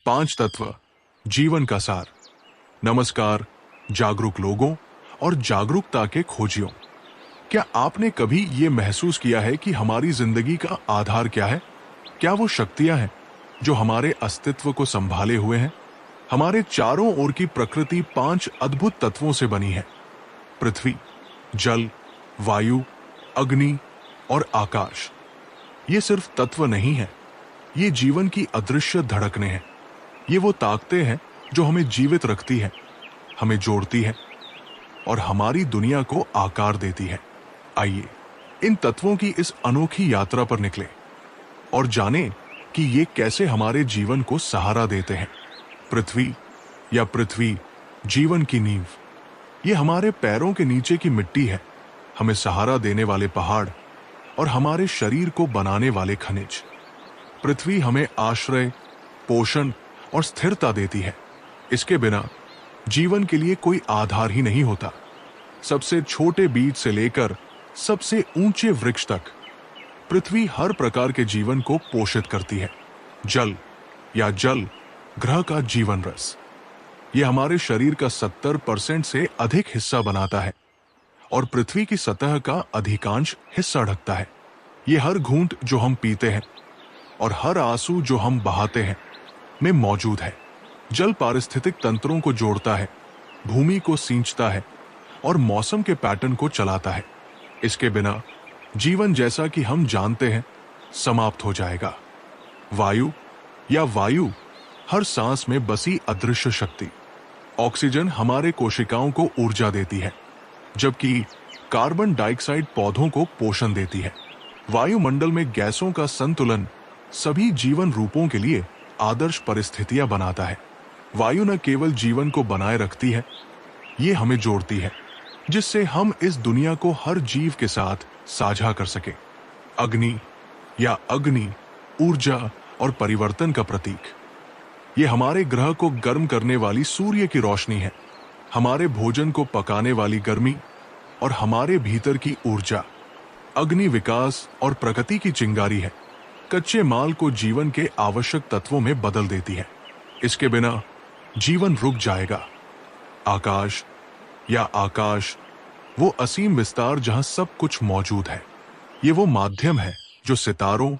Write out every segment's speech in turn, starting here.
पांच तत्व, जीवन का सार। नमस्कार जागरूक लोगों और जागरूकता के खोजियों। क्या आपने कभी ये महसूस किया है कि हमारी जिंदगी का आधार क्या है? क्या वो शक्तियां हैं जो हमारे अस्तित्व को संभाले हुए हैं? हमारे चारों ओर की प्रकृति पांच अद्भुत तत्वों से बनी है। पृथ्वी, जल, वायु, अग्नि और आकाश। ये सिर्फ तत्व नहीं है, ये जीवन की अदृश्य धड़कनें हैं। ये वो ताकतें हैं जो हमें जीवित रखती है, हमें जोड़ती है और हमारी दुनिया को आकार देती है। आइए इन तत्वों की इस अनोखी यात्रा पर निकले और जानें कि ये कैसे हमारे जीवन को सहारा देते हैं। पृथ्वी या पृथ्वी, जीवन की नींव। ये हमारे पैरों के नीचे की मिट्टी है, हमें सहारा देने वाले पहाड़ और हमारे शरीर को बनाने वाले खनिज। पृथ्वी हमें आश्रय, पोषण और स्थिरता देती है। इसके बिना जीवन के लिए कोई आधार ही नहीं होता। सबसे छोटे बीज से लेकर सबसे ऊंचे वृक्ष तक पृथ्वी हर प्रकार के जीवन को पोषित करती है। जल या जल ग्रह का जीवन रस, यह हमारे शरीर का 70% से अधिक हिस्सा बनाता है और पृथ्वी की सतह का अधिकांश हिस्सा ढकता है। ये हर घूंट जो हम पीते हैं और हर आंसू जो हम बहाते हैं में मौजूद है। जल पारिस्थितिक तंत्रों को जोड़ता है, भूमि को सींचता है और मौसम के पैटर्न को चलाता है। इसके बिना जीवन जैसा कि हम जानते हैं समाप्त हो जाएगा। वायु या वायु, हर सांस में बसी अदृश्य शक्ति। ऑक्सीजन हमारे कोशिकाओं को ऊर्जा देती है, जबकि कार्बन डाइऑक्साइड पौधों को पोषण देती है। वायुमंडल में गैसों का संतुलन सभी जीवन रूपों के लिए आदर्श परिस्थितियां बनाता है। वायु न केवल जीवन को बनाए रखती है, ये हमें जोड़ती है, जिससे हम इस दुनिया को हर जीव के साथ साझा कर सके। अग्नि या अग्नि, ऊर्जा और परिवर्तन का प्रतीक। ये हमारे ग्रह को गर्म करने वाली सूर्य की रोशनी है, हमारे भोजन को पकाने वाली गर्मी और हमारे भीतर की ऊर्जा। अग्नि विकास और प्रगति की चिंगारी है, कच्चे माल को जीवन के आवश्यक तत्वों में बदल देती है। इसके बिना जीवन रुक जाएगा। आकाश या आकाश, वो असीम विस्तार जहां सब कुछ मौजूद है। ये वो माध्यम है जो सितारों,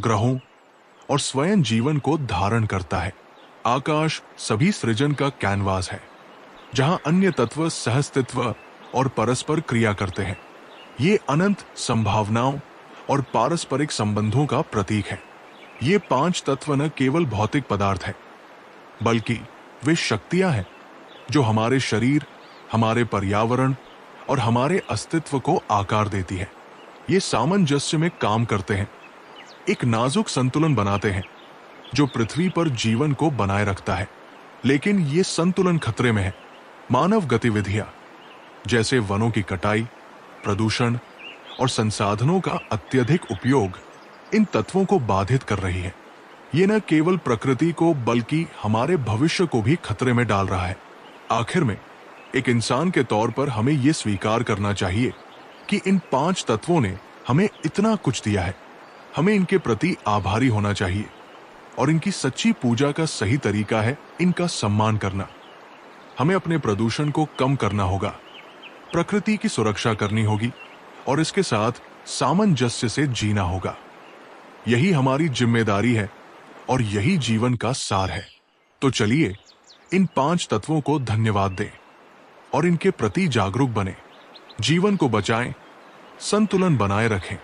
ग्रहों और स्वयं जीवन को धारण करता है। आकाश सभी सृजन का कैनवास है, जहां अन्य तत्व सहअस्तित्व और परस्पर क्रिया करते हैं। ये अनंत संभावनाओं और पारस्परिक संबंधों का प्रतीक है। ये पांच तत्व न केवल भौतिक पदार्थ है, बल्कि वे शक्तियां हैं जो हमारे शरीर, हमारे पर्यावरण और हमारे अस्तित्व को आकार देती है। ये सामंजस्य में काम करते हैं, एक नाजुक संतुलन बनाते हैं जो पृथ्वी पर जीवन को बनाए रखता है। लेकिन ये संतुलन खतरे में है। मानव गतिविधियां जैसे वनों की कटाई, प्रदूषण और संसाधनों का अत्यधिक उपयोग इन तत्वों को बाधित कर रही है। ये न केवल प्रकृति को बल्कि हमारे भविष्य को भी खतरे में डाल रहा है। आखिर में एक इंसान के तौर पर हमें यह स्वीकार करना चाहिए कि इन पांच तत्वों ने हमें इतना कुछ दिया है। हमें इनके प्रति आभारी होना चाहिए और इनकी सच्ची पूजा का सही तरीका है इनका सम्मान करना। हमें अपने प्रदूषण को कम करना होगा, प्रकृति की सुरक्षा करनी होगी और इसके साथ सामंजस्य से जीना होगा। यही हमारी जिम्मेदारी है और यही जीवन का सार है। तो चलिए इन पांच तत्वों को धन्यवाद दें और इनके प्रति जागरूक बने। जीवन को बचाएं, संतुलन बनाए रखें